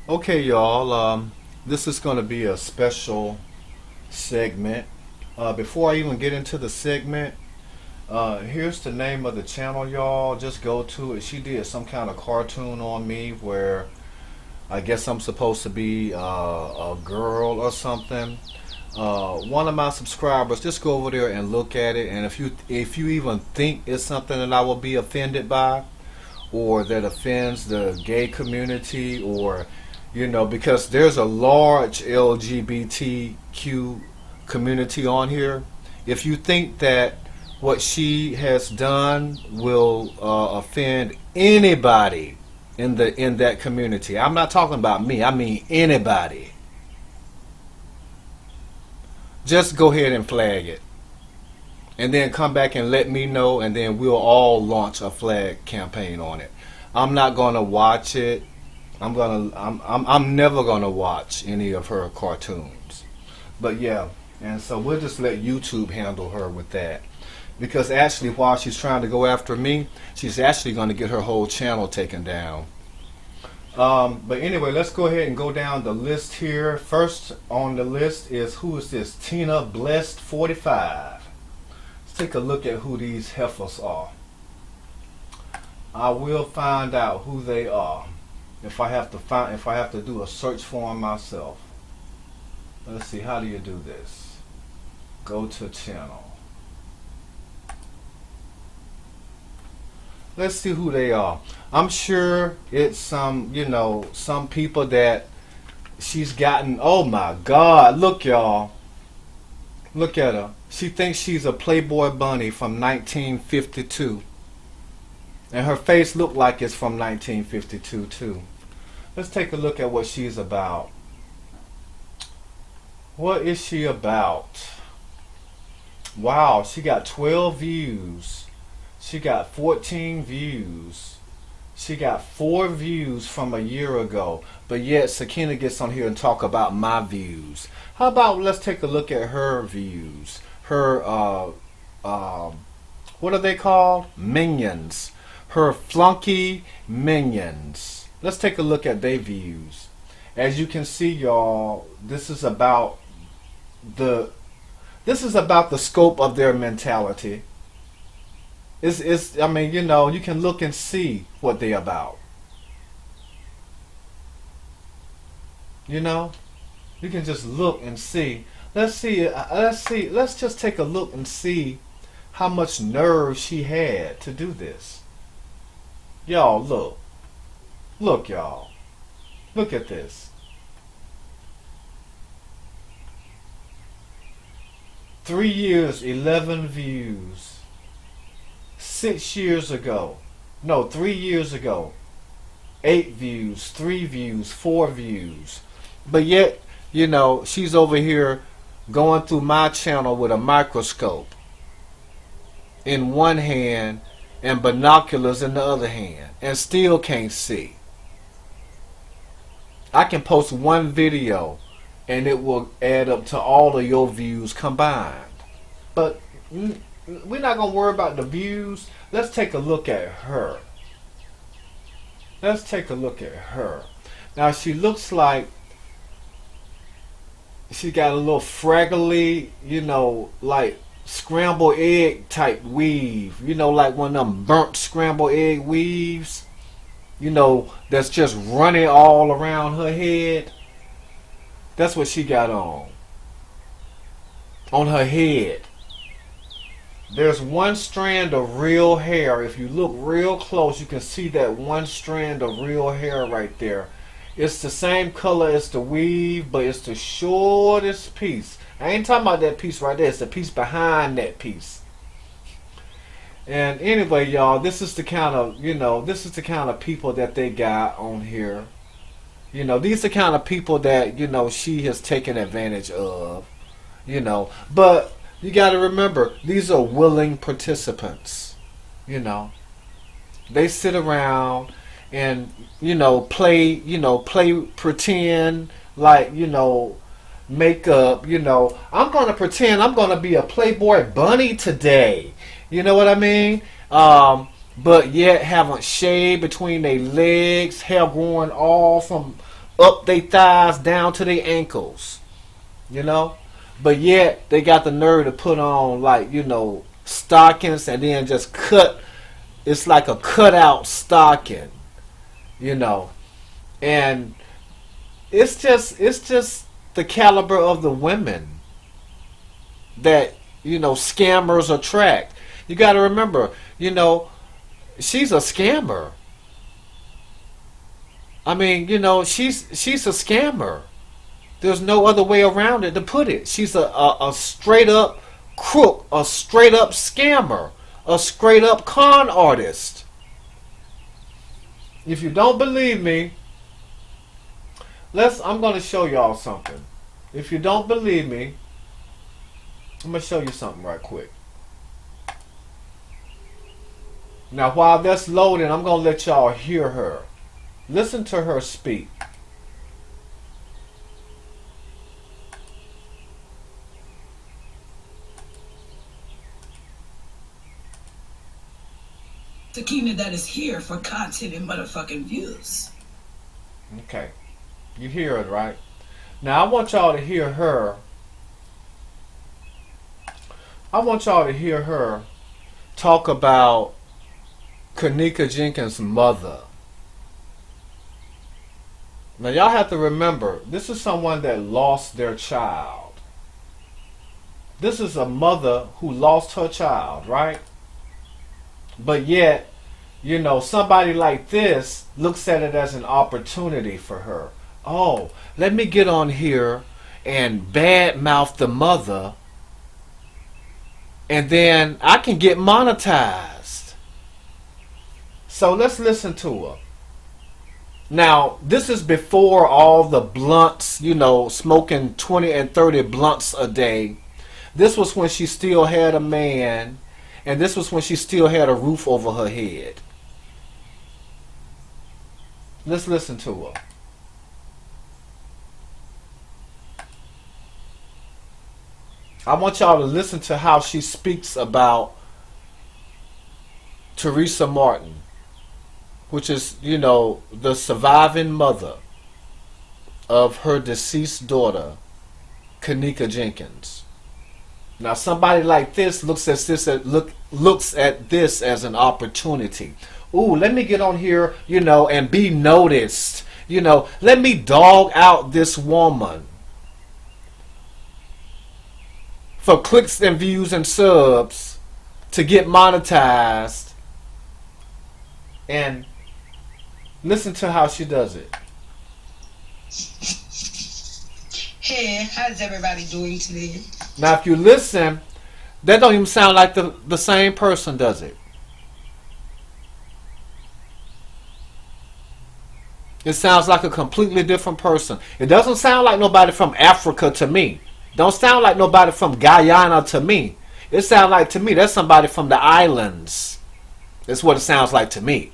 Okay, y'all. This is going to be a special segment. Before I even get into the segment, here's the name of the channel, y'all. Just go to it. She did some kind of cartoon on me where I guess I'm supposed to be a girl or something. One of my subscribers, just go over there and look at it. And if you even think it's something that I will be offended by, or that offends the gay community, or because there's a large LGBTQ community on here. If you think that what she has done will offend anybody in that community, I'm not talking about me, I mean anybody, just go ahead and flag it, and then come back and let me know, and then we'll all launch a flag campaign on it. I'm not gonna watch it. I'm never gonna watch any of her cartoons. But yeah, and so we'll just let YouTube handle her with that. Because actually, while she's trying to go after me, she's actually going to get her whole channel taken down. But anyway, let's go ahead and go down the list here. First on the list is, who is this? Tina Blessed 45. Let's take a look at who these heifers are. I will find out who they are if I have to do a search for them myself. Let's see, how do you do this? Go to channel. Let's see who they are. I'm sure it's some people that she's gotten. Oh my God, look y'all. Look at her. She thinks she's a Playboy bunny from 1952. And her face looked like it's from 1952 too. Let's take a look at what she's about. What is she about? Wow, she got 12 views. She got 14 views. She got 4 views from a year ago. But yet Sakina gets on here and talk about my views. How about let's take a look at her views. Her what are they called? Minions. Her flunky minions. Let's take a look at their views. As you can see, y'all, this is about the scope of their mentality. I mean, you can look and see what they're about. You can just look and see. Let's just take a look and see how much nerve she had to do this. Y'all, look. Look, y'all. Look at this. 3 years, 11 views. 6 years ago, no, 3 years ago, 8 views, 3 views, 4 views. But yet, she's over here going through my channel with a microscope in one hand and binoculars in the other hand, and still can't see. I can post one video and it will add up to all of your views combined. But we're not going to worry about the views. Let's take a look at her. Let's take a look at her. Now she looks like she got a little fraggly, like scrambled egg type weave. Like one of them burnt scrambled egg weaves. That's just running all around her head. That's what she got on. On her head. There's one strand of real hair. If you look real close, you can see that one strand of real hair right there. It's the same color as the weave, but it's the shortest piece. I ain't talking about that piece right there. It's the piece behind that piece. And anyway, y'all, this is the kind of people that they got on here. These are the kind of people that, she has taken advantage of. But you got to remember, these are willing participants. They sit around and play pretend like makeup. I'm gonna pretend I'm gonna be a Playboy bunny today. You know what I mean? But yet haven't shaved between their legs, hair growing all from up their thighs down to their ankles, you know. But yet they got the nerve to put on, like, you know, stockings, and then just cut. It's like a cutout stocking, you know. And it's just the caliber of the women that, you know, scammers attract. You got to remember, you know, she's a scammer. I mean, you know, she's a scammer. There's no other way around it to put it. She's a straight up crook, a straight up scammer, a straight up con artist. If you don't believe me, I'm going to show y'all something. If you don't believe me, I'm going to show you something right quick. Now, while that's loading, I'm going to let y'all hear her. Listen to her speak. Sakina that is here for content and motherfucking views. Okay. You hear it, right? Now, I want y'all to hear her. I want y'all to hear her talk about Kenneka Jenkins' mother. Now, y'all have to remember, this is someone that lost their child. This is a mother who lost her child, right? But yet, you know, somebody like this looks at it as an opportunity for her. Oh, let me get on here and badmouth the mother, and then I can get monetized. So let's listen to her. Now, this is before all the blunts, you know, smoking 20 and 30 blunts a day. This was when she still had a man, and this was when she still had a roof over her head. Let's listen to her. I want y'all to listen to how she speaks about Teresa Martin, which is, you know, the surviving mother of her deceased daughter, Kenneka Jenkins. Now, somebody like this looks at this as an opportunity. Ooh, let me get on here, you know, and be noticed. You know, let me dog out this woman for clicks and views and subs to get monetized. And listen to how she does it. Hey, how's everybody doing today? Now, if you listen, that don't even sound like the same person, does it? It sounds like a completely different person. It doesn't sound like nobody from Africa to me. Don't sound like nobody from Guyana to me. It sounds like, to me, that's somebody from the islands. That's what it sounds like to me.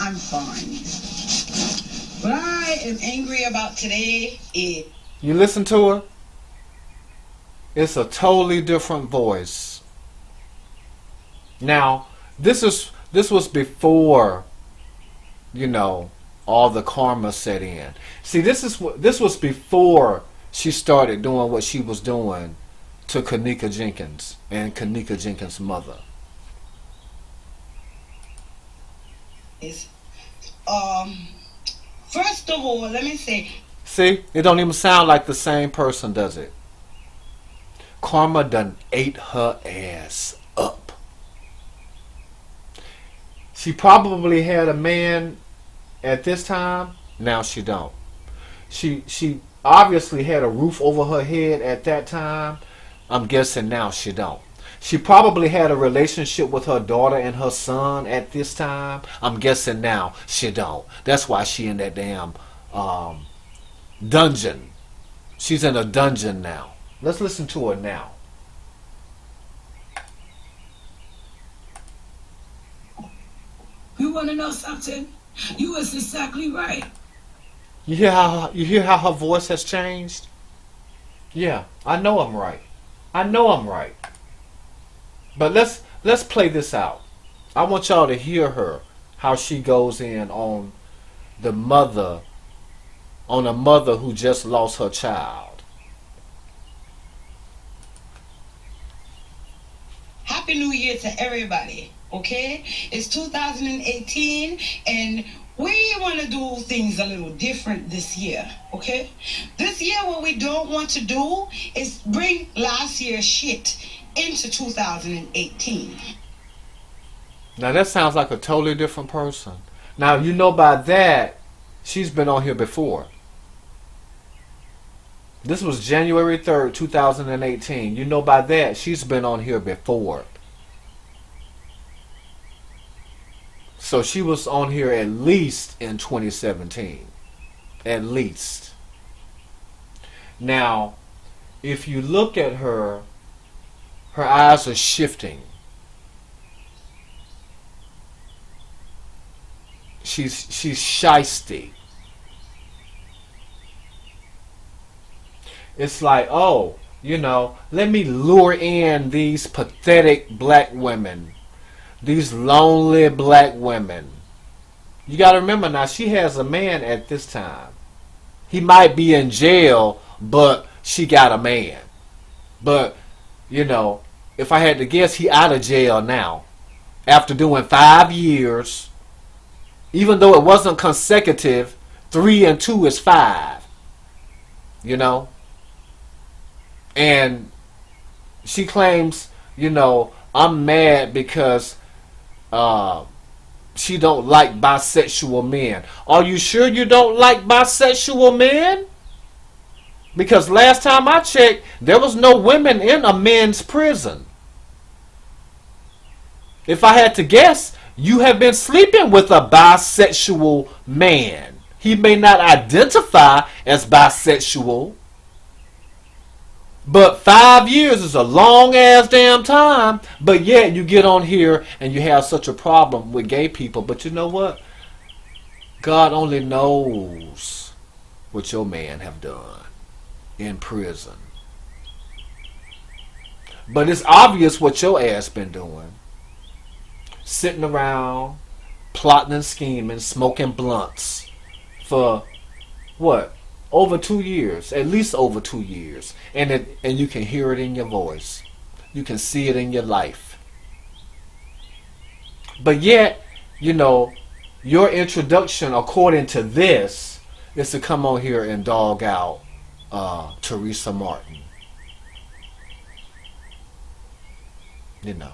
I'm fine. What I am angry about today is... You listen to her? It's a totally different voice. Now, this was before, you know, all the karma set in. See, this was before she started doing what she was doing to Kenneka Jenkins and Kenneka Jenkins' mother. First of all, let me say... See, it don't even sound like the same person, does it? Karma done ate her ass up. She probably had a man at this time. Now she don't. She obviously had a roof over her head at that time. I'm guessing now she don't. She probably had a relationship with her daughter and her son at this time. I'm guessing now she don't. That's why she in that damn dungeon. She's in a dungeon now. Let's listen to her now. You want to know something? You was exactly right. You hear how her voice has changed? Yeah, I know I'm right. I know I'm right. But let's play this out. I want y'all to hear her, how she goes in on the mother, on a mother who just lost her child. Happy New Year to everybody, okay? It's 2018 and we want to do things a little different this year, okay? This year what we don't want to do is bring last year's shit into 2018. Now that sounds like a totally different person. Now you know by that, she's been on here before. This was January 3rd, 2018. You know by that, she's been on here before. So she was on here at least in 2017. At least. Now, if you look at her, her eyes are shifting. She's shysty. It's like, oh, you know, let me lure in these pathetic black women. These lonely black women. You got to remember now, she has a man at this time. He might be in jail, but she got a man. But, you know, if I had to guess, he out of jail now. After doing 5 years, even though it wasn't consecutive, 3 and 2 is 5. You know? And she claims, you know, I'm mad because she don't like bisexual men. Are you sure you don't like bisexual men? Because last time I checked, there was no women in a men's prison. If I had to guess, you have been sleeping with a bisexual man. He may not identify as bisexual, but 5 years is a long ass damn time. But yet you get on here and you have such a problem with gay people. But you know what? God only knows what your man have done in prison. But it's obvious what your ass been doing. Sitting around, plotting and scheming, smoking blunts for what? Over 2 years, at least over 2 years, and you can hear it in your voice, you can see it in your life. But yet, you know, your introduction, according to this, is to come on here and dog out Teresa Martin. You know,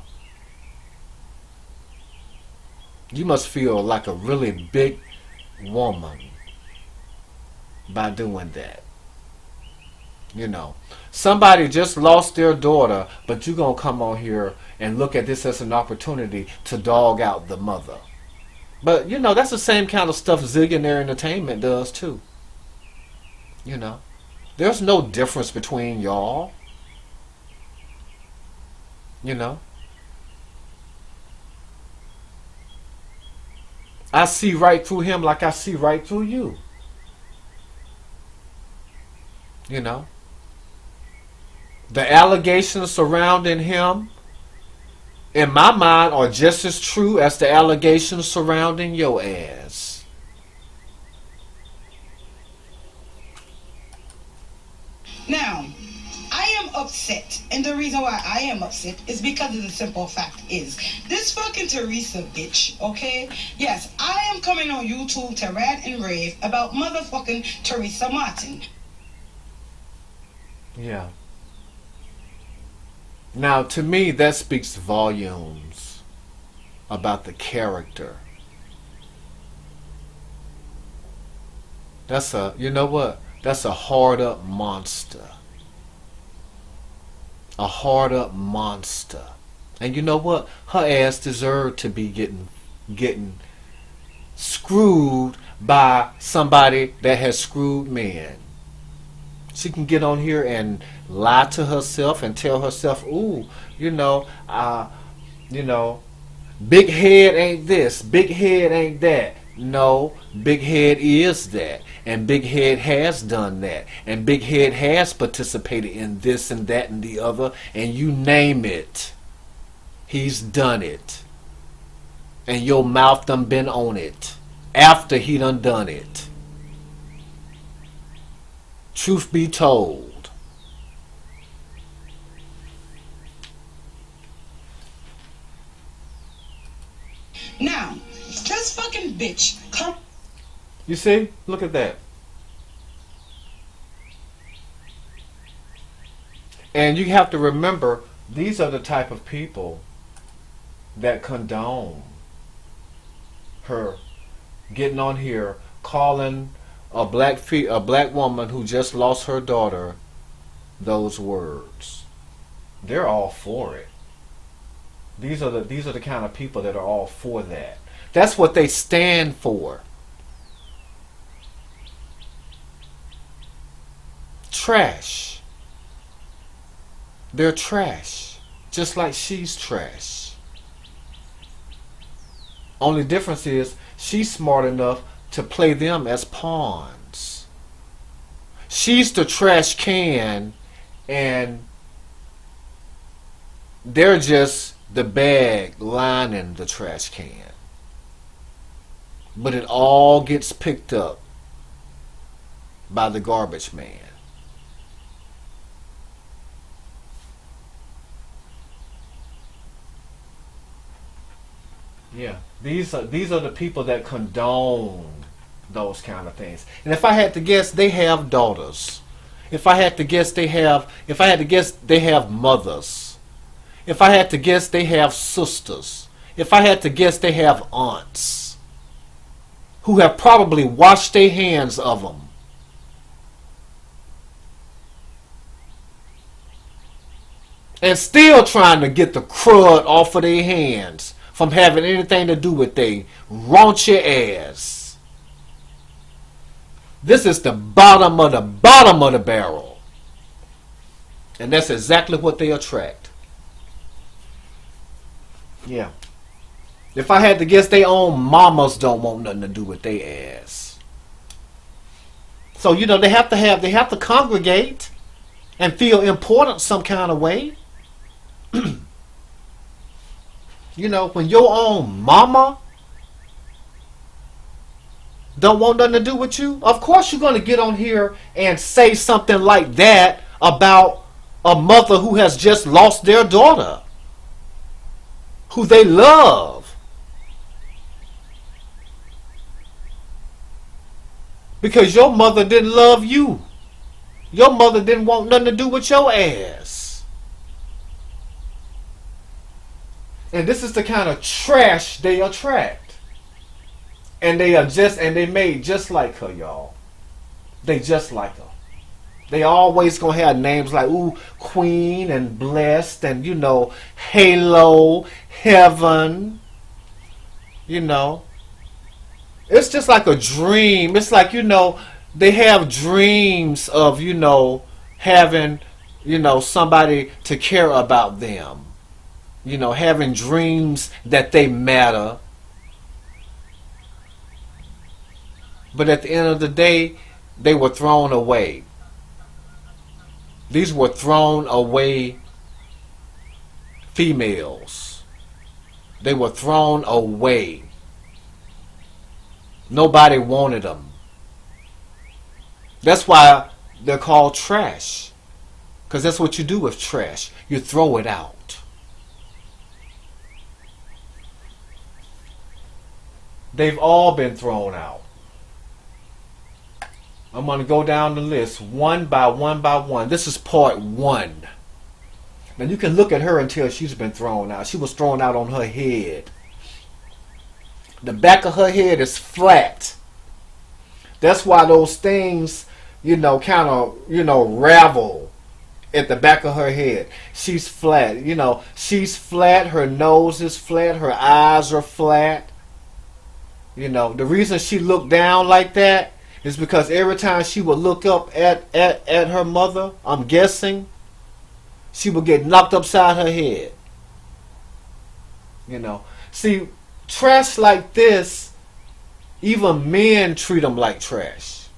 you must feel like a really big woman by doing that. You know, somebody just lost their daughter, but you're gonna come on here and look at this as an opportunity to dog out the mother. But you know, that's the same kind of stuff Zillionaire Entertainment does too. You know, there's no difference between y'all. You know, I see right through him like I see right through you. You know, the allegations surrounding him, in my mind, are just as true as the allegations surrounding your ass. Now, I am upset, and the reason why I am upset is because of the simple fact is, this fucking Teresa bitch, okay? Yes, I am coming on YouTube to rant and rave about motherfucking Teresa Martin. Yeah. Now, to me, that speaks volumes about the character. That's a, you know what? That's a hard up monster. A hard up monster. And you know what? Her ass deserved to be getting screwed by somebody that has screwed men. She can get on here and lie to herself and tell herself, ooh, you know, big head ain't this, big head ain't that. No, big head is that. And big head has done that. And big head has participated in this and that and the other. And you name it. He's done it. and your mouth done been on it after he done it. Truth be told. Now, this fucking bitch come. You see? Look at that. And you have to remember, these are the type of people that condone her getting on here calling a black woman who just lost her daughter those words. They're all for it. These are the kind of people that are all for that. That's what they stand for. Trash. They're trash. Just like she's trash. Only difference is she's smart enough to play them as pawns. She's the trash can and they're just the bag lining the trash can. But it all gets picked up by the garbage man. Yeah, these are the people that condone those kind of things. And if I had to guess, they have daughters. If I had to guess, they have mothers. If I had to guess, they have sisters. If I had to guess, they have aunts who have probably washed their hands of them. And still trying to get the crud off of their hands from having anything to do with they raunchy ass. This is the bottom of the barrel. And that's exactly what they attract. Yeah. If I had to guess, their own mamas don't want nothing to do with their ass. So, you know, they have to congregate and feel important some kind of way. You know, when your own mama don't want nothing to do with you, of course you're going to get on here and say something like that about a mother who has just lost their daughter, who they love. Because your mother didn't love you. Your mother didn't want nothing to do with your ass. And this is the kind of trash they attract. And they made just like her, y'all. They just like her. They always gonna have names like, ooh, Queen and Blessed and, you know, Halo, Heaven. You know. It's just like a dream. It's like, you know, they have dreams of, you know, having, you know, somebody to care about them. You know, having dreams that they matter. But at the end of the day, they were thrown away. These were thrown away females. They were thrown away. Nobody wanted them. That's why they're called trash. Because that's what you do with trash. You throw it out. They've all been thrown out. I'm going to go down the list one by one by one. This is part one. Now you can look at her until she's been thrown out. She was thrown out on her head. The back of her head is flat. That's why those things, you know, kind of, you know, ravel at the back of her head. She's flat. You know, she's flat. Her nose is flat. Her eyes are flat. You know, the reason she looked down like that is because every time she would look up at her mother, I'm guessing, she would get knocked upside her head. You know. See, trash like this, even men treat them like trash.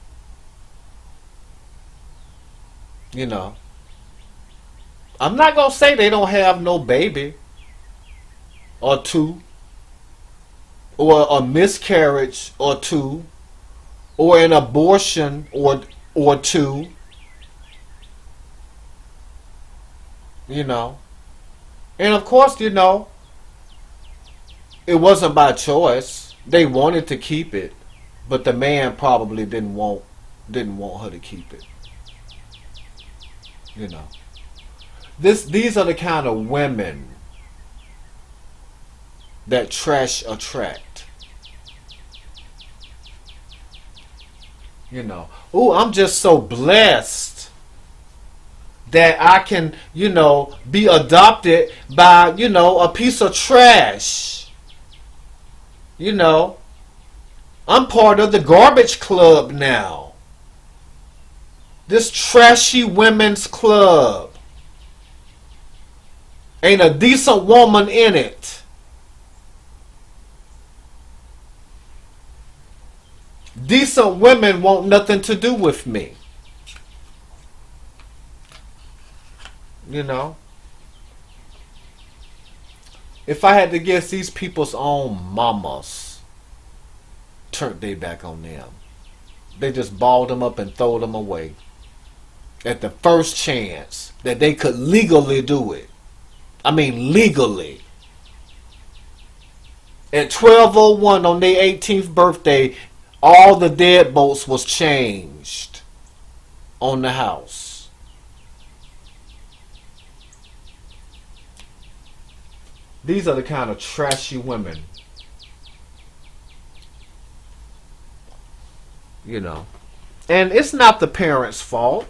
You know. I'm not going to say they don't have no baby or two. or a miscarriage or two, or an abortion or two, you know. And of course, you know, it wasn't by choice. They wanted to keep it, but the man probably didn't want her to keep it. You know. These are the kind of women that trash attract. You know. Ooh, I'm just so blessed that I can, you know, be adopted by, you know, a piece of trash. You know, I'm part of the garbage club now. This trashy women's club. Ain't a decent woman in it. Decent women want nothing to do with me. You know? If I had to guess, these people's own mamas turned their back on them. They just balled them up and throw them away at the first chance that they could legally do it. I mean legally. At 12:01 on their 18th birthday, all the deadbolts was changed on the house. These are the kind of trashy women. You know. And it's not the parents' fault.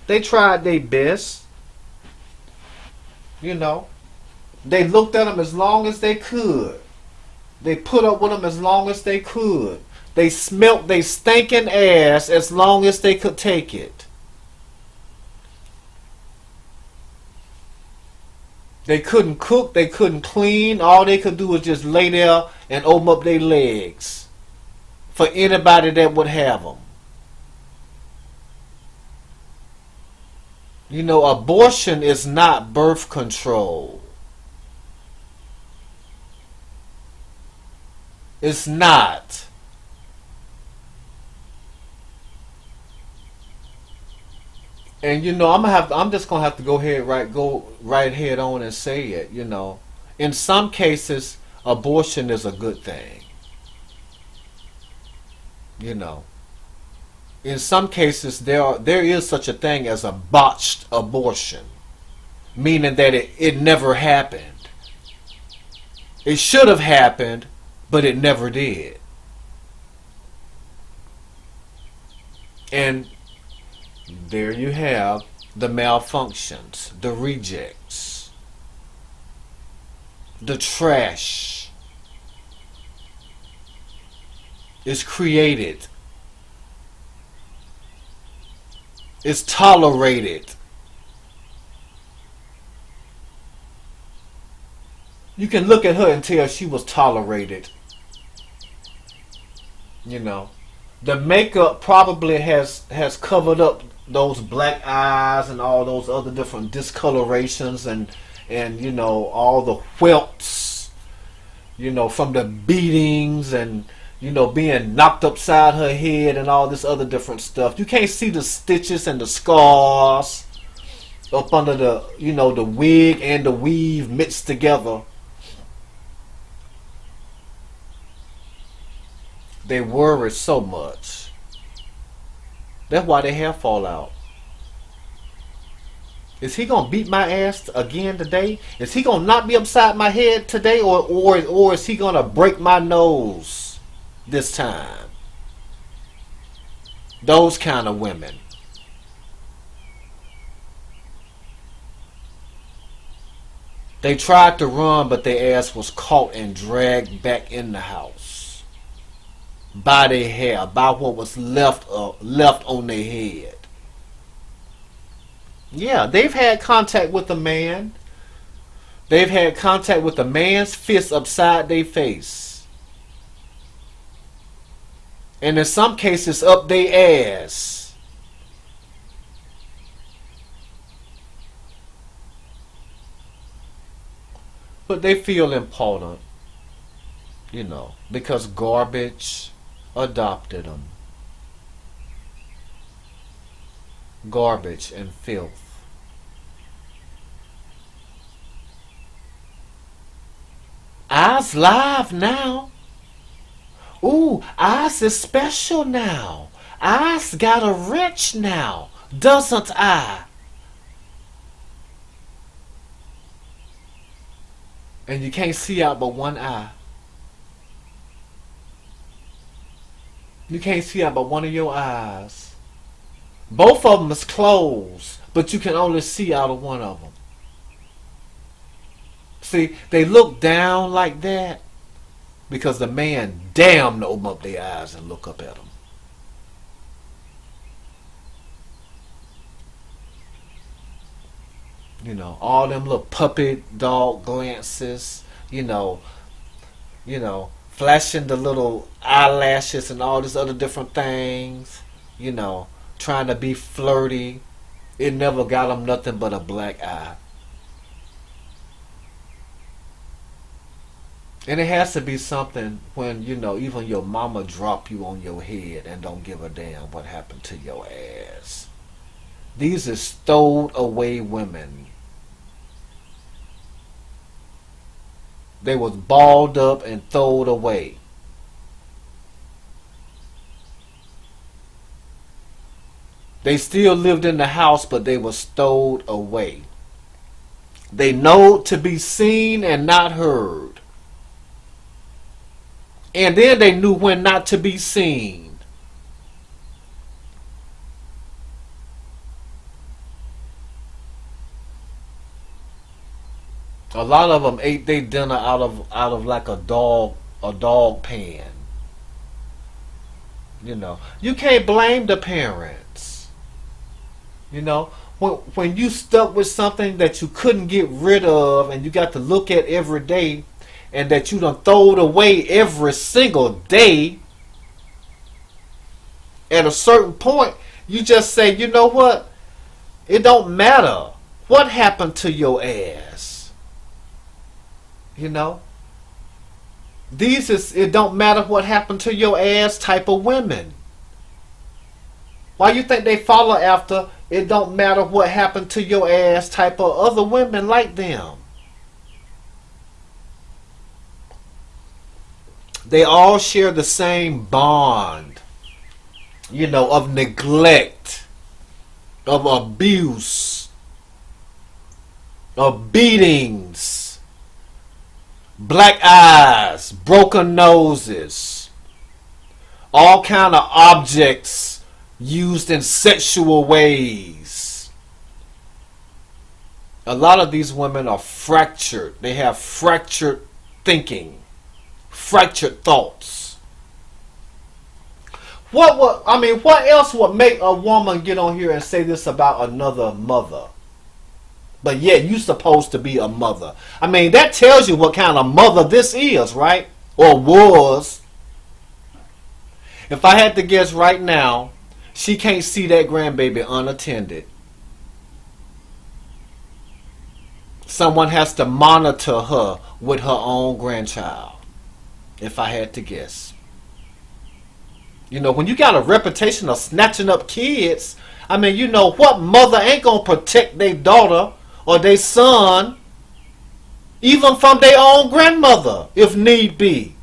They tried their best. You know. They looked at them as long as they could. They put up with them as long as they could. They smelt they stinking ass as long as they could take it. They couldn't cook, they couldn't clean. All they could do was just lay there and open up their legs for anybody that would have them. You know, abortion is not birth control. It's not. And you know, I'm just gonna have to go right head on and say it. You know, in some cases, abortion is a good thing. You know, in some cases, there is such a thing as a botched abortion, meaning that it never happened. It should have happened, but it never did. And there you have the malfunctions, the rejects, the trash is created, is tolerated. You can look at her and tell she was tolerated. You know, the makeup probably has covered up those black eyes and all those other different discolorations and you know all the whelps, you know, from the beatings and you know being knocked upside her head and all this other different stuff. You can't see the stitches and the scars up under the, you know, the wig and the weave mixed together. They worry so much. That's why they hair fall out. Is he gonna beat my ass again today? Is he gonna knock me upside my head today, or is he gonna break my nose this time? Those kind of women. They tried to run, but their ass was caught and dragged back in the house by their hair, by what was left on their head. Yeah, they've had contact with a man. They've had contact with a man's fist upside their face. And in some cases up their ass. But they feel important. You know, because garbage adopted them. Garbage and filth. I's live now. Ooh, I's is special now. I's got a rich now, doesn't I? And you can't see out but one eye. You can't see out but one of your eyes. Both of them is closed, but you can only see out of one of them. See, they look down like that because the man damn to open up their eyes and look up at them. You know, all them little puppy dog glances, flashing the little eyelashes and all these other different things, trying to be flirty. It never got them nothing but a black eye. And it has to be something when, even your mama drop you on your head and don't give a damn what happened to your ass. These are stowed away women. They was balled up and thrown away. They still lived in the house, but they were stowed away. They know to be seen and not heard. And then they knew when not to be seen. A lot of them ate their dinner out of like a dog pan. You can't blame the parents. When you stuck with something that you couldn't get rid of and you got to look at every day, and that you done throw it away every single day, at a certain point, you just say, you know what? It don't matter what happened to your ass. These is it don't matter what happened to your ass type of women. Why you think they follow after it don't matter what happened to your ass type of other women like them? They all share the same bond, of neglect, of abuse, of beatings, black eyes, broken noses, all kind of objects used in sexual ways. A lot of these women are fractured. They have fractured thinking, fractured thoughts. What else would make a woman get on here and say this about another mother? But yet you supposed to be a mother. That tells you what kind of mother this is, right? Or was. If I had to guess right now, she can't see that grandbaby unattended. Someone has to monitor her with her own grandchild. If I had to guess. When you got a reputation of snatching up kids, what mother ain't gonna protect their daughter or their son, even from their own grandmother, if need be?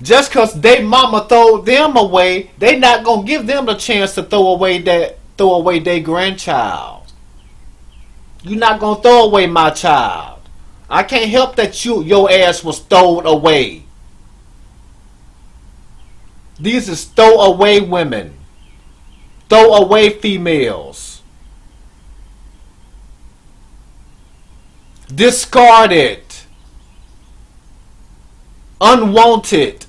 Just because they mama throw them away, they not gonna give them the chance to throw away their grandchild. You're not gonna throw away my child. I can't help that your ass was thrown away. These is throw away women. Throw away females. Discarded. Unwanted.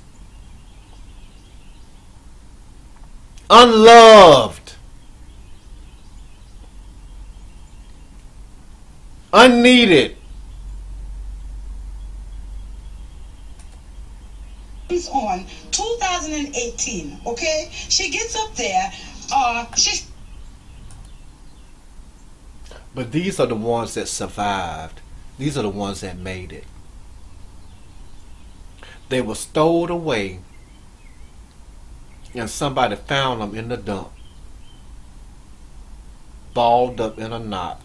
Unloved. Unneeded. On 2018, okay? She gets up there, But these are the ones that survived. These are the ones that made it. They were stowed away and somebody found them in the dump, balled up in a knot.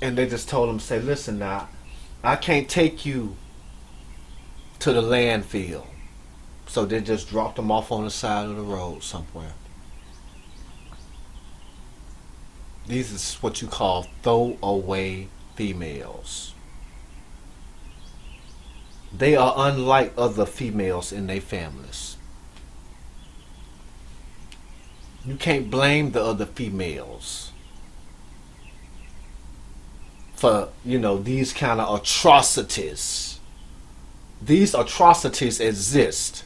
And they just told them, say, listen now, I can't take you to the landfill. So they just dropped them off on the side of the road somewhere. These is what you call throwaway females. They are unlike other females in their families. You can't blame the other females for, these kind of atrocities. These atrocities exist.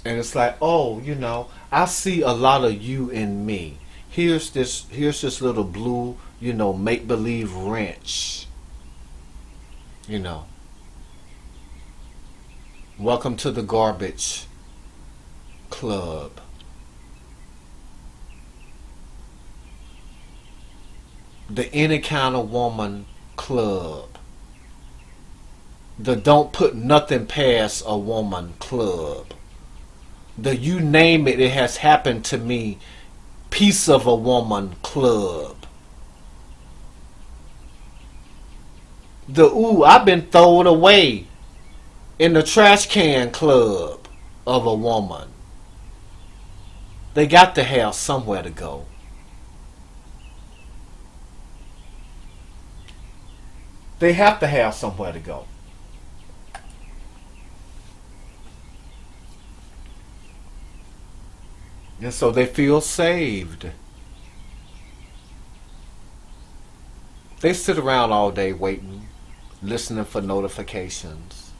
And it's like, oh, I see a lot of you in me. Here's this little blue, make-believe wrench. Welcome to the garbage club. The any kind of woman club. The don't put nothing past a woman club. The you name it, it has happened to me piece of a woman club. The ooh, I've been thrown away in the trash can club of a woman. They got to have somewhere to go. They have to have somewhere to go. And so they feel saved. They sit around all day waiting, listening for notifications,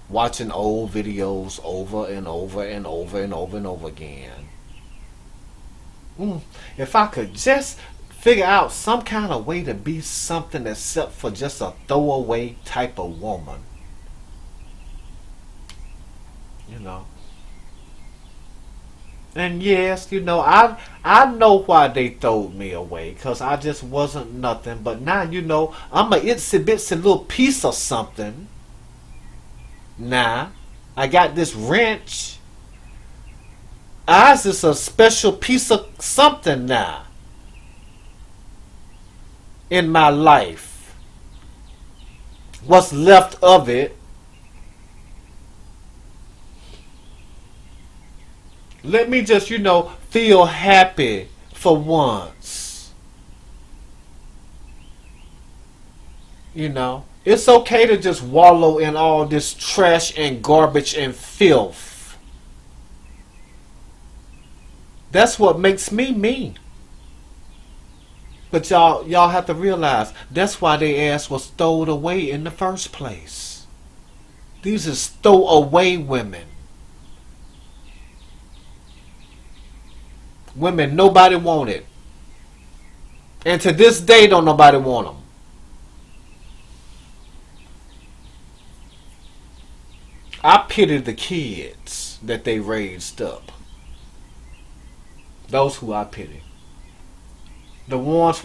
watching old videos over and over and over and over and over again. If I could just figure out some kind of way to be something except for just a throwaway type of woman. And yes, I know why they throwed me away, because I just wasn't nothing. But now, I'm a itsy bitsy little piece of something. Now, I got this wrench. Ours is a special piece of something now in my life. What's left of it. Let me just, feel happy for once. It's okay to just wallow in all this trash and garbage and filth. That's what makes me me. But y'all have to realize that's why their ass was stowed away in the first place. These are stowaway women. Women nobody wanted. And to this day don't nobody want them. I pity the kids that they raised up. Those who I pity. The ones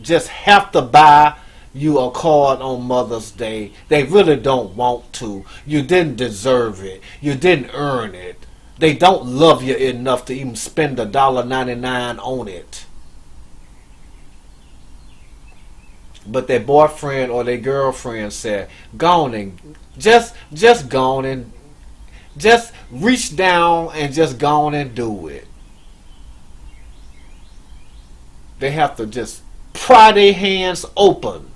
just have to buy you a card on Mother's Day. They really don't want to. You didn't deserve it. You didn't earn it. They don't love you enough to even spend $1.99 on it. But their boyfriend or their girlfriend said, go on and just go on and just reach down and just go on and do it. They have to just pry their hands open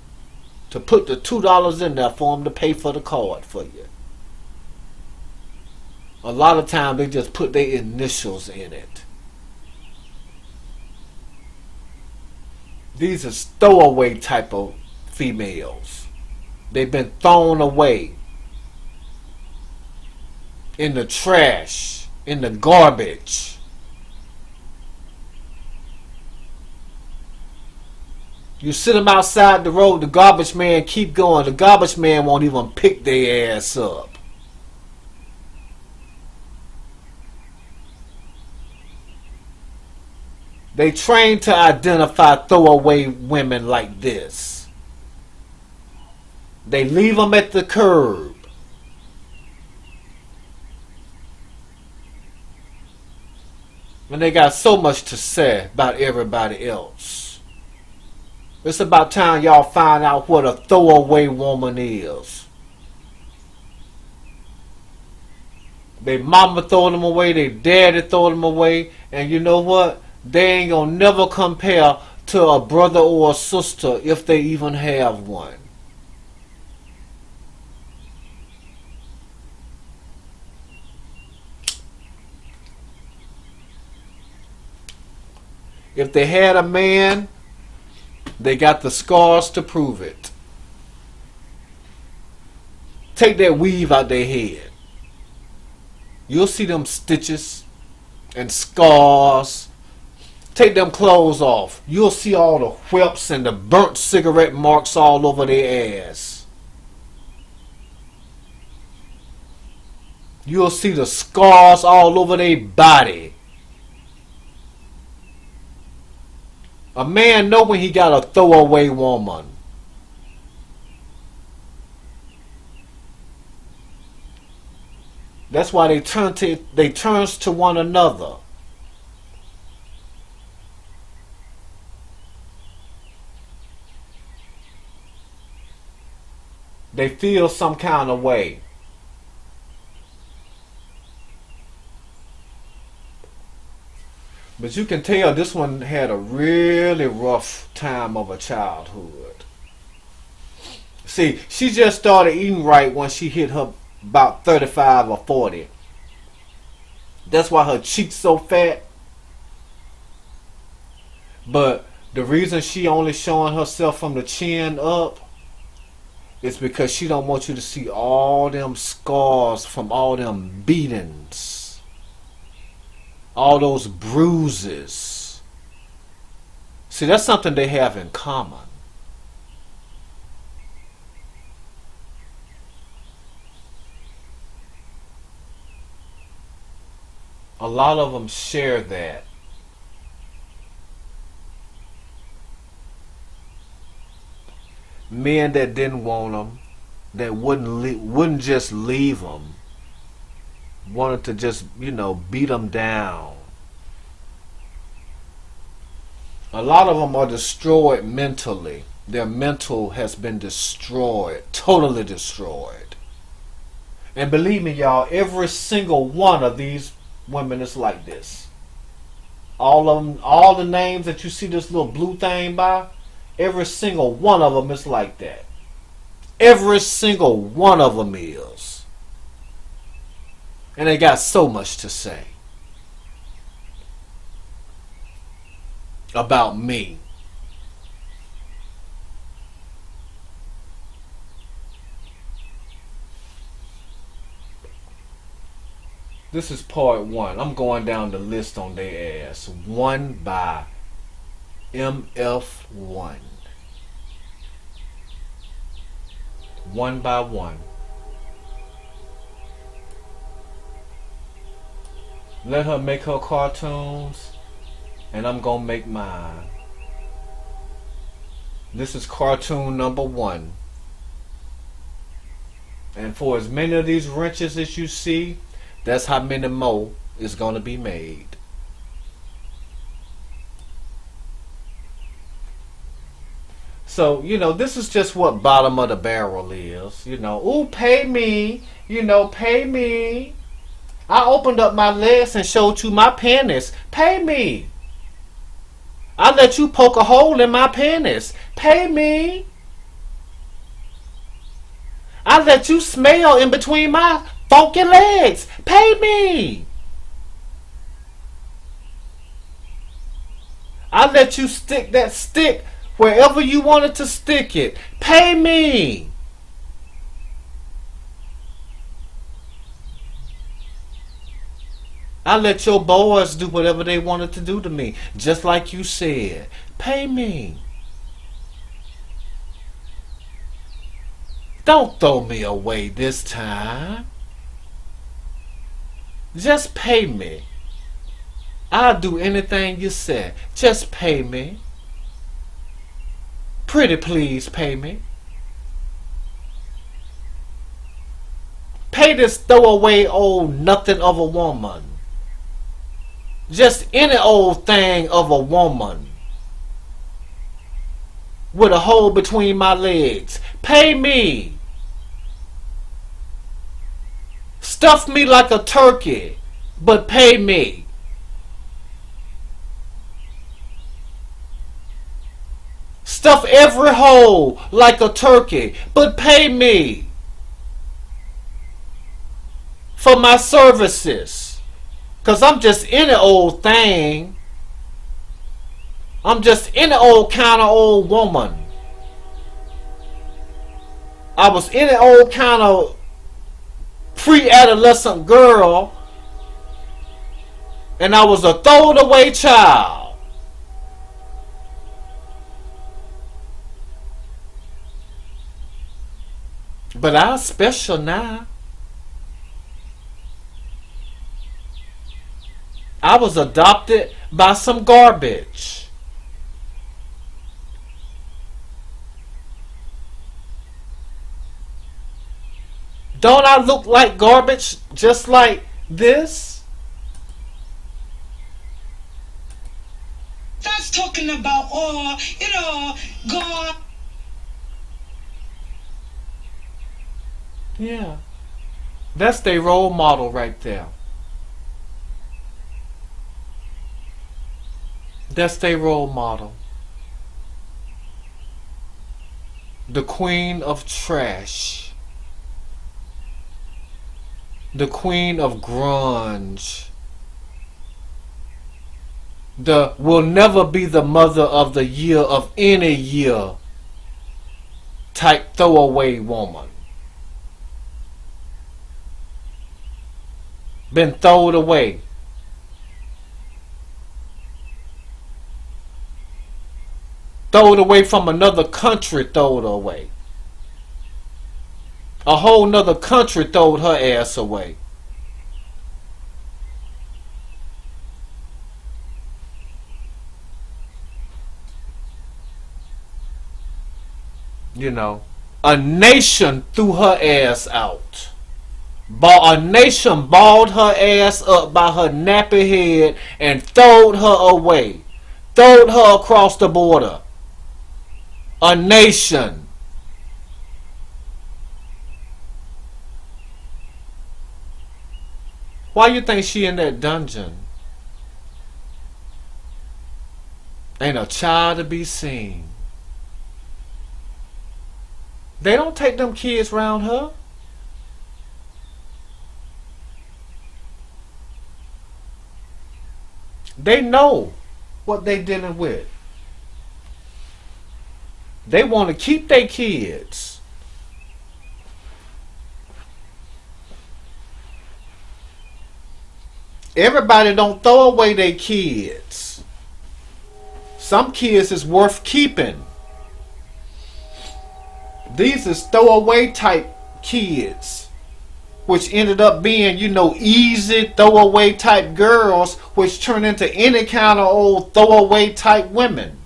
to put the $2 in there for them to pay for the card for you. A lot of times they just put their initials in it. These are stowaway type of females. They've been thrown away in the trash, in the garbage. You sit them outside the road, the garbage man keep going. The garbage man won't even pick their ass up. They train to identify throwaway women like this. They leave them at the curb. And they got so much to say about everybody else. It's about time y'all find out what a throwaway woman is. They mama throw them away, they daddy throw them away, and you know what? They ain't gonna never compare to a brother or a sister if they even have one. If they had a man, they got the scars to prove it. Take that weave out their head. You'll see them stitches and scars. Take them clothes off. You'll see all the whelps and the burnt cigarette marks all over their ass. You'll see the scars all over their body. A man know when he got a throwaway woman. That's why they turns to one another. They feel some kind of way. But you can tell this one had a really rough time of a childhood. See, she just started eating right when she hit her about 35 or 40. That's why her cheeks so fat. But the reason she only showing herself from the chin up is because she don't want you to see all them scars from all them beatings. All those bruises. See, that's something they have in common. A lot of them share that. Men that didn't want them, that wouldn't just leave them, wanted to just, beat them down. A lot of them are destroyed mentally. Their mental has been destroyed, totally destroyed. And believe me, y'all, every single one of these women is like this. All of them, all the names that you see this little blue thing by, every single one of them is like that. Every single one of them is. And they got so much to say about me. This is part one. I'm going down the list on their ass. One by MF1. One by one. Let her make her cartoons, and I'm gonna make mine. This is cartoon number one. And for as many of these wrenches as you see, that's how many more is gonna be made. So, this is just what bottom of the barrel is. Ooh, pay me. Pay me. I opened up my legs and showed you my penis. Pay me. I let you poke a hole in my penis. Pay me. I let you smell in between my funky legs. Pay me. I let you stick that stick wherever you wanted to stick it. Pay me. I let your boys do whatever they wanted to do to me, just like you said. Pay me. Don't throw me away this time. Just pay me. I'll do anything you say. Just pay me. Pretty please pay me. Pay this throwaway old nothing of a woman. Just any old thing of a woman. With a hole between my legs. Pay me. Stuff me like a turkey, but pay me. Stuff every hole like a turkey, but pay me for my services. 'Cause I'm just any old thing. I'm just any old kind of old woman. I was any old kind of pre-adolescent girl, and I was a throwed away child. But I'm special now. I was adopted by some garbage. Don't I look like garbage just like this? That's talking about, God. Yeah. That's their role model right there. That's their role model. The queen of trash. The queen of grunge. The will never be the mother of the year of any year type throwaway woman. Been thrown away. Thrown away from another country, thrown away. A whole nother country throwed her ass away. You know, a nation threw her ass out. A nation balled her ass up by her nappy head and throwed her away. Throwed her across the border. A nation. Why you think she in that dungeon? Ain't a child to be seen. They don't take them kids around her. They know what they dealing with. They want to keep their kids. Everybody don't throw away their kids. Some kids is worth keeping. These is throwaway type kids, which ended up being, easy throwaway type girls, which turn into any kind of old throwaway type women.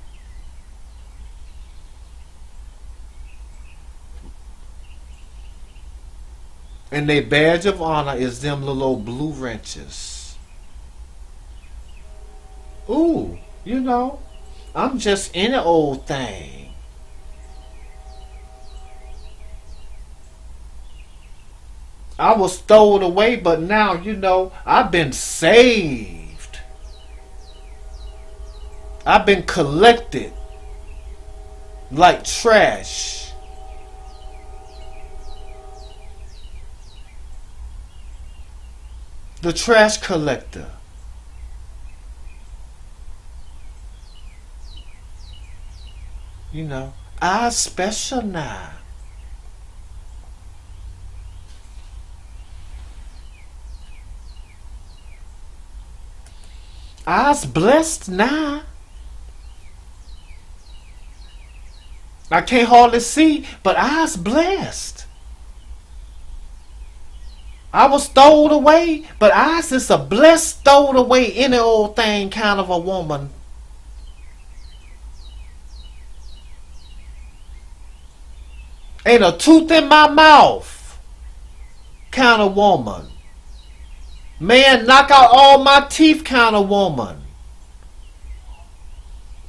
And their badge of honor is them little old blue wrenches. Ooh, I'm just any old thing. I was thrown away, but now, I've been saved. I've been collected like trash. The trash collector. I'm special now. I's blessed now. I can't hardly see, but I's blessed. I was stowed away, but I's is a blessed, stowed away, any old thing kind of a woman. Ain't a tooth in my mouth kind of woman. Man, knock out all my teeth kind of woman.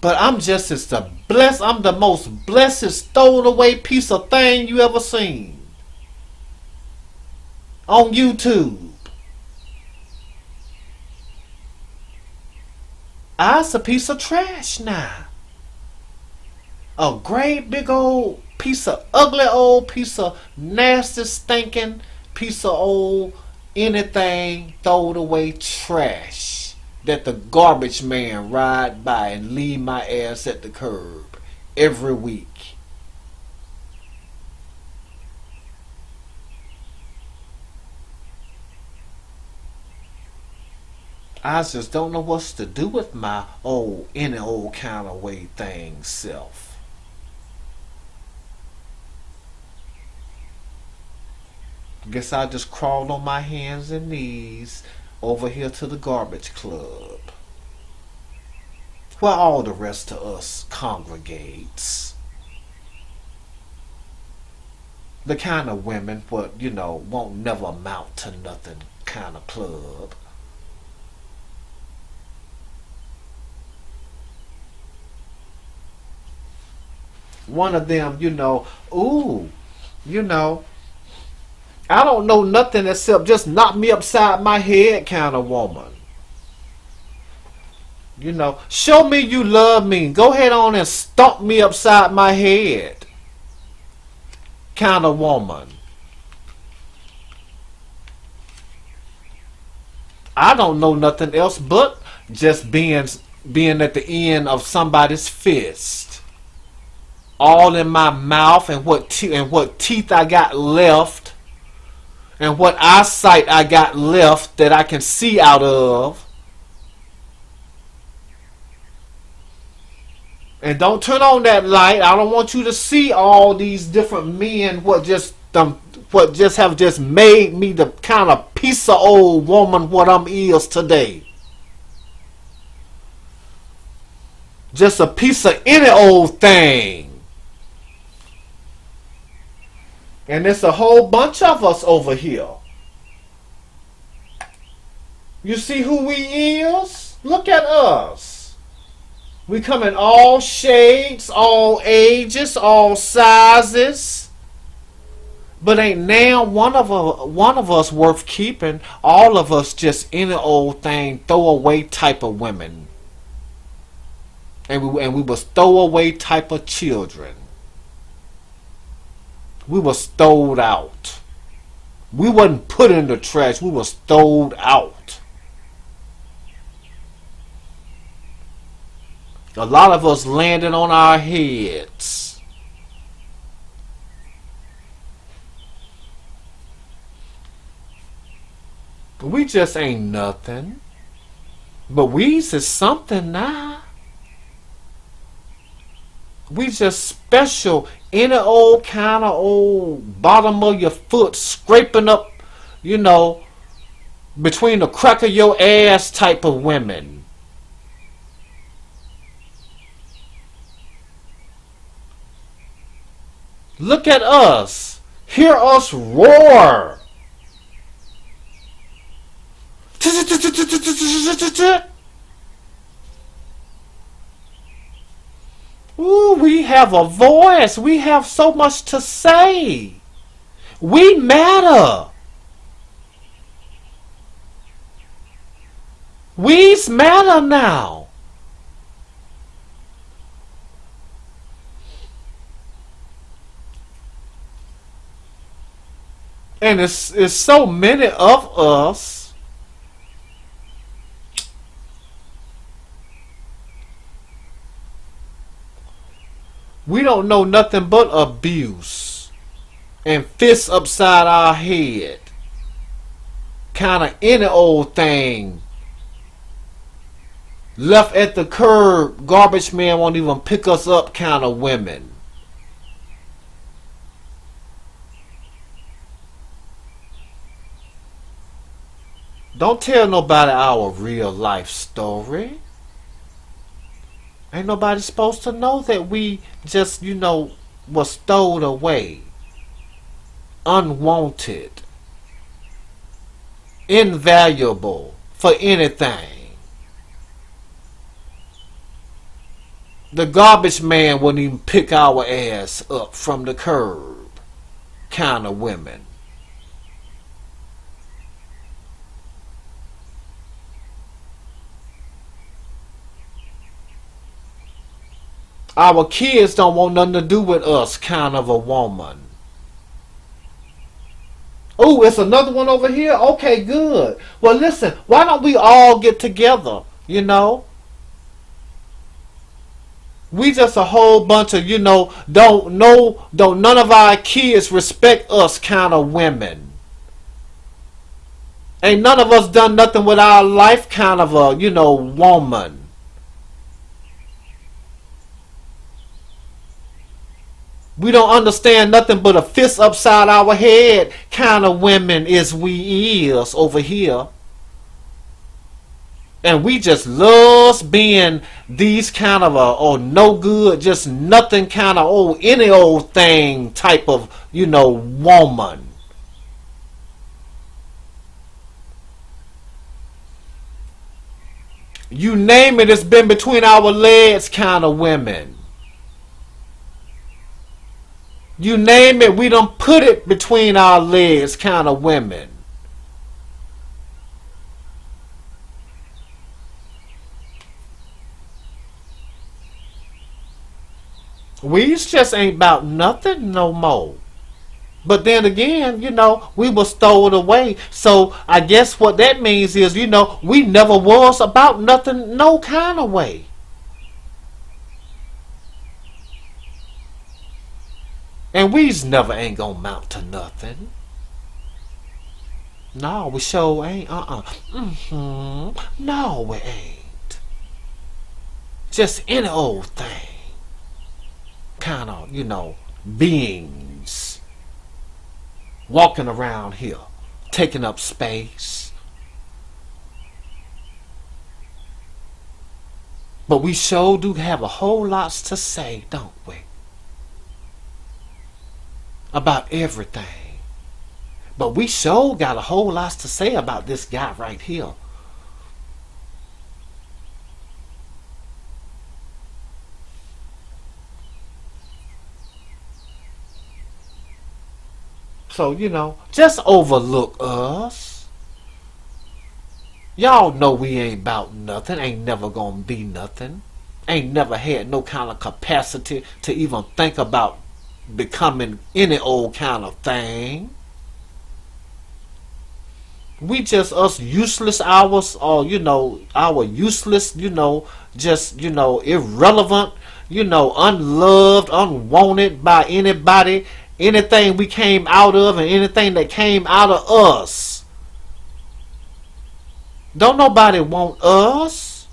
But I'm just as the blessed, I'm the most blessed, stowed away piece of thing you ever seen. On YouTube. I's a piece of trash now. A great big old piece of ugly old piece of nasty stinking piece of old anything throwed away trash that the garbage man ride by and leave my ass at the curb every week. I just don't know what's to do with my old any old kind of way thing self. Guess I just crawled on my hands and knees over here to the garbage club, where all the rest of us congregates. The kind of women what, won't never amount to nothing kind of club. One of them, I don't know nothing except just knock me upside my head kind of woman. Show me you love me. Go ahead on and stomp me upside my head kind of woman. I don't know nothing else but just being at the end of somebody's fist. All in my mouth, and what teeth I got left, and what eyesight I got left that I can see out of. And don't turn on that light. I don't want you to see all these different men what just have just made me the kind of piece of old woman what I'm is today. Just a piece of any old thing. And there's a whole bunch of us over here. You see who we is? Look at us. We come in all shades, all ages, all sizes. But ain't now one of us worth keeping. All of us just any old thing, throwaway type of women. And we was throwaway type of children. We was stowed out. We wasn't put in the trash. We was stowed out. A lot of us landed on our heads. We just ain't nothing. But we's is something now. We just special, any old kind of old bottom of your foot scraping up, between the crack of your ass type of women. Look at us. Hear us roar. Ooh, we have a voice. We have so much to say. We matter. We's matter now. And it's so many of us. We don't know nothing but abuse and fists upside our head. Kind of any old thing. Left at the curb, garbage man won't even pick us up kind of women. Don't tell nobody our real life story. Ain't nobody supposed to know that we just, was stowed away, unwanted, invaluable for anything. The garbage man wouldn't even pick our ass up from the curb kind of women. Our kids don't want nothing to do with us kind of a woman. Oh, it's another one over here? Okay, good. Well, listen, why don't we all get together, We just a whole bunch of, don't none of our kids respect us kind of women. Ain't none of us done nothing with our life kind of a, woman. We don't understand nothing but a fist upside our head kind of women is we is over here. And we just loves being these kind of no good, just nothing kind of any old thing type of, woman. You name it, it's been between our legs kind of women. You name it, we done put it between our legs kind of women. We just ain't about nothing no more. But then again, we was stowed away. So I guess what that means is, we never was about nothing no kind of way. And we's never ain't gonna mount to nothing. No, we sure ain't. No, we ain't. Just any old thing. Kind of, beings. Walking around here. Taking up space. But we sure do have a whole lot to say, don't we? About everything. But we sure got a whole lot to say about this guy right here. So, just overlook us. Y'all know we ain't about nothing. Ain't never gonna be nothing. Ain't never had no kind of capacity to even think about becoming any old kind of thing. We just us useless hours, or our useless, just irrelevant, unloved, unwanted by anybody, anything we came out of and anything that came out of us. Don't nobody want us.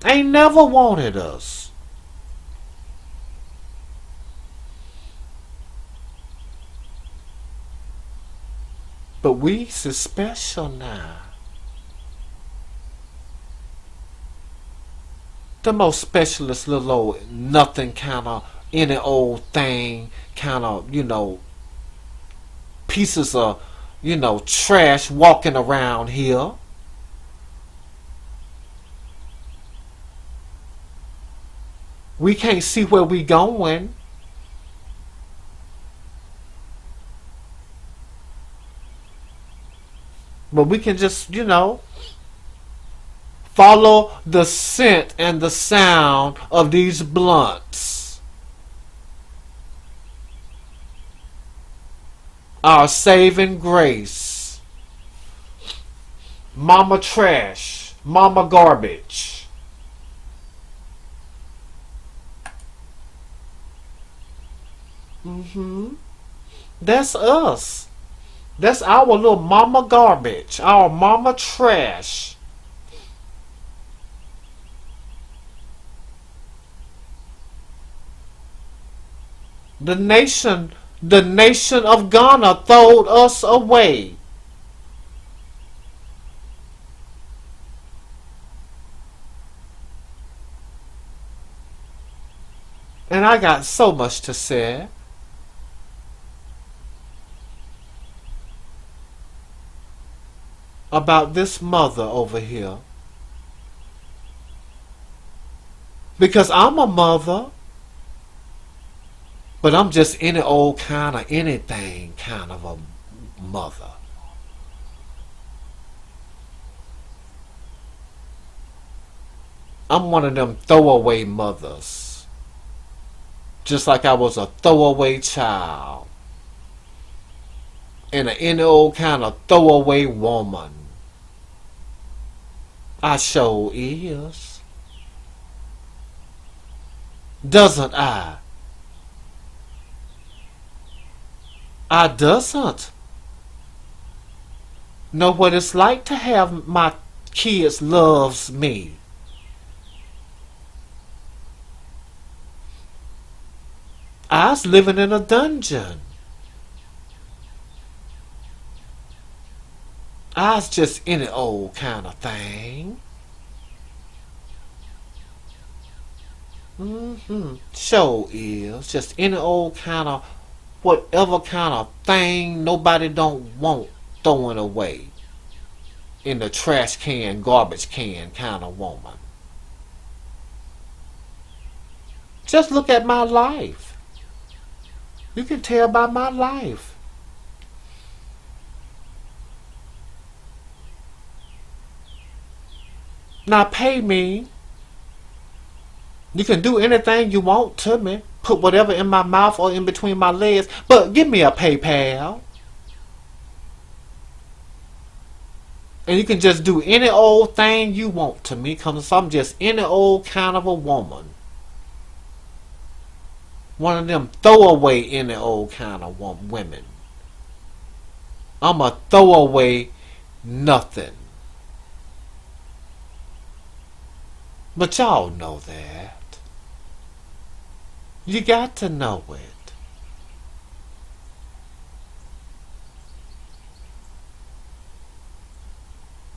Ain't never wanted us. But we's is special now. The most specialist little old nothing kind of any old thing kind of, pieces of, trash walking around here. We can't see where we going. But we can just, follow the scent and the sound of these blunts. Our saving grace. Mama trash. Mama garbage. That's us. That's our little mama garbage, our mama trash. The nation of Ghana throwed us away. And I got so much to say. About this mother over here. Because I'm a mother. But I'm just any old kind of anything kind of a mother. I'm one of them throwaway mothers. Just like I was a throwaway child. And any old kind of throwaway woman. I sure is. Doesn't I? I doesn't know what it's like to have my kids loves me. I was living in a dungeon. I was just any old kind of thing. Sure is. Just any old kind of whatever kind of thing nobody don't want throwing away in the trash can, garbage can kind of woman. Just look at my life. You can tell by my life. Now pay me. You can do anything you want to me. Put whatever in my mouth or in between my legs. But give me a PayPal. And you can just do any old thing you want to me. Because I'm just any old kind of a woman. One of them throwaway any old kind of women. I'm a throwaway nothing. But y'all know that. You got to know it.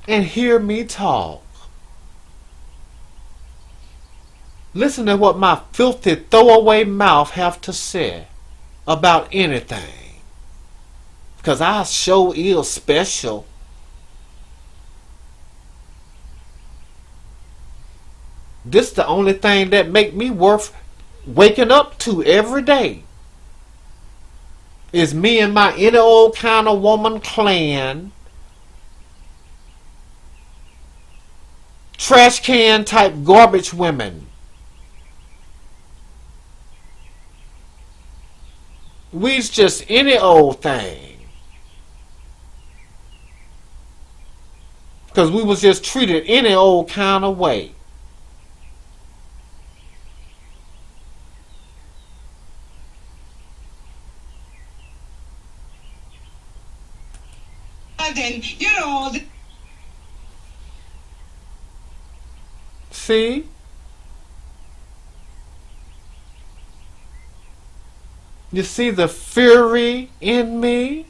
And hear me talk. Listen to what my filthy throwaway mouth have to say about anything. Because I sure is special. This the only thing that make me worth waking up to every day. Is me and my any old kind of woman clan. Trash can type garbage women. We's just any old thing. Because we was just treated any old kind of way. Then, you know... See? You see the fury in me?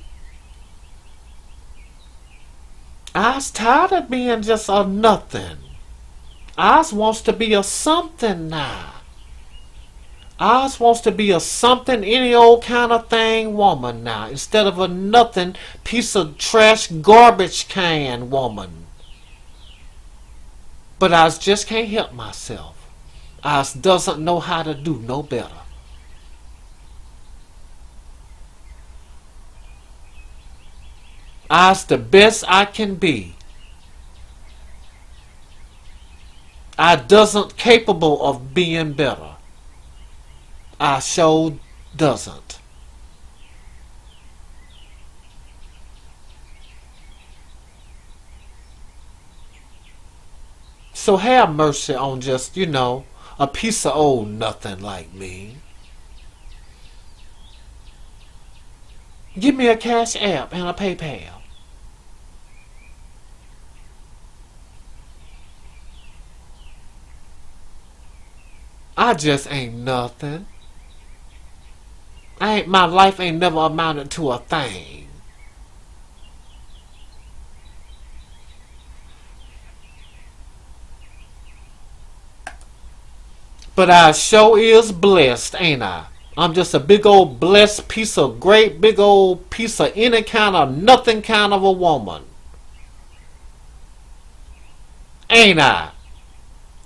I's tired of being just a nothing. I's wants to be a something now. I's wants to be a something, any old kind of thing woman now. Instead of a nothing piece of trash garbage can woman. But I just can't help myself. I doesn't know how to do no better. I's the best I can be. I doesn't capable of being better. I sure doesn't. So have mercy on just, a piece of old nothing like me. Give me a Cash App and a PayPal. I just ain't nothing. My life ain't never amounted to a thing. But I sure is blessed, ain't I? I'm just a big old blessed piece of great big old piece of any kind of nothing kind of a woman. Ain't I?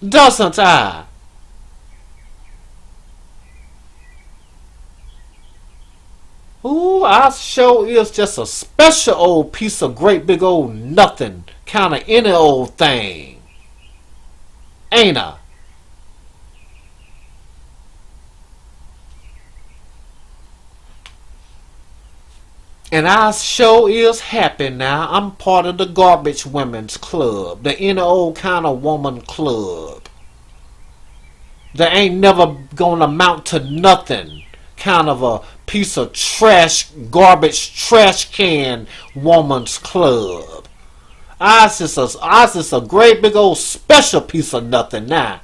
Doesn't I? Ooh, I sure is just a special old piece of great big old nothing kind of any old thing. Ain't I? And I sure is happy now. I'm part of the garbage women's club. The inner old kind of woman club. That ain't never gonna amount to nothing. Kind of a piece of trash, garbage trash can woman's club. I's just a great big old special piece of nothing now.